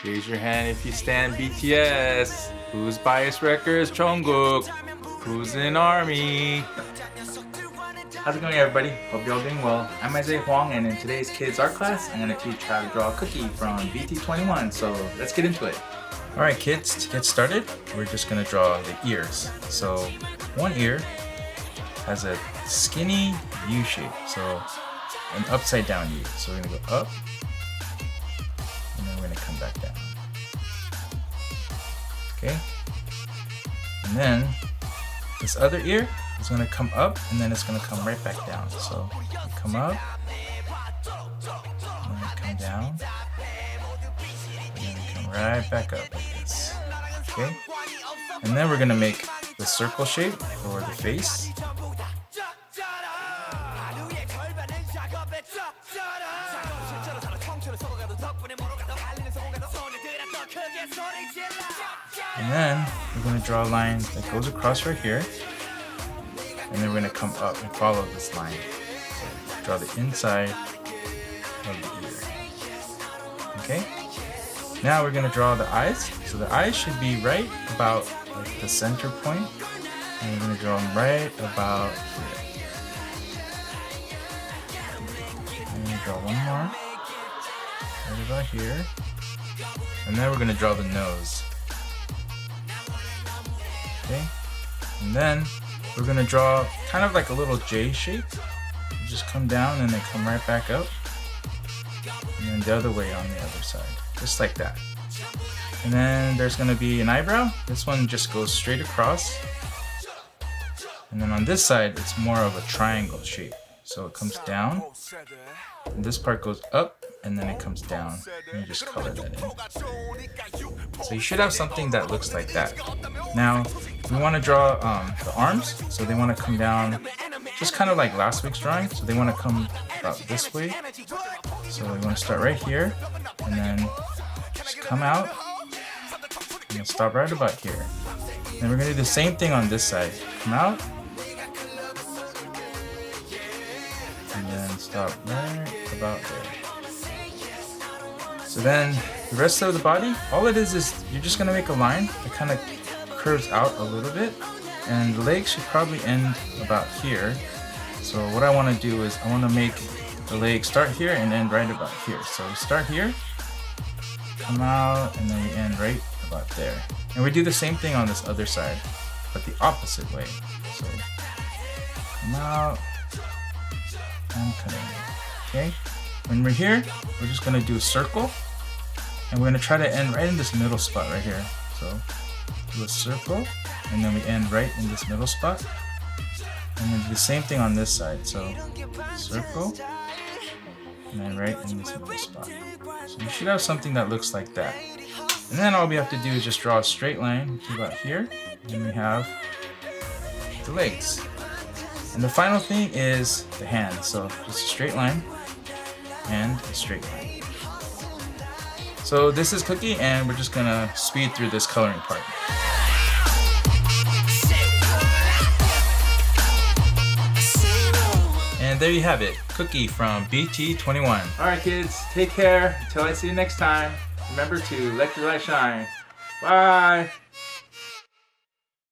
Raise your hand if you stand BTS. Who's Bias Records? Jungkook. Who's in ARMY? How's it going, everybody? Hope you're all doing well. I'm Isaiah Hwang, and in today's kids art class, I'm going to teach how to draw Cooky from BT21. So let's get into it. Alright kids, to get started, we're just going to draw the ears. So one ear has a skinny U shape, so an upside down U. So we're going to go up, and then we're going to come back down. Okay? And then this other ear is going to come up, and then it's going to come right back down. So you come up, and then you come down, and then you come right back up like this. Okay? And then we're going to make the circle shape for the face. And then we're going to draw a line that goes across right here, and then we're going to come up and follow this line. So draw the inside of the ear. Okay? Now we're going to draw the eyes. So the eyes should be right about like the center point, and we're going to draw them right about here. And we're going to draw one more right about here, and then we're going to draw the nose. Okay, and then we're going to draw kind of like a little J shape. You just come down and then come right back up, and then the other way on the other side, just like that. And then there's going to be an eyebrow. This one just goes straight across, and then on this side it's more of a triangle shape. So it comes down, and this part goes up, and then it comes down, and you just color that in. So you should have something that looks like that. Now we want to draw the arms, so they want to come down just kind of like last week's drawing. So they want to come about this way. So we want to start right here, and then just come out, and then stop right about here. And we're going to do the same thing on this side. Come out, and then stop right about there. So then the rest of the body, all it is you're just going to make a line that kind of curves out a little bit, and the legs should probably end about here. So what I want to do is I want to make the leg start here and end right about here. So we start here, come out, and then we end right about there. And we do the same thing on this other side, but the opposite way. So come out and come in. Okay? When we're here, we're just going to do a circle, and we're going to try to end right in this middle spot right here. So do a circle, and then we end right in this middle spot, and then do the same thing on this side. So circle, and then right in this middle spot. So you should have something that looks like that. And then all we have to do is just draw a straight line to about here, and we have the legs. And the final thing is the hands. So just a straight line and a straight line. So this is Cooky, and we're just gonna speed through this coloring part. And there you have it, Cooky from BT21. Alright kids, take care. Until I see you next time, remember to let your light shine. Bye!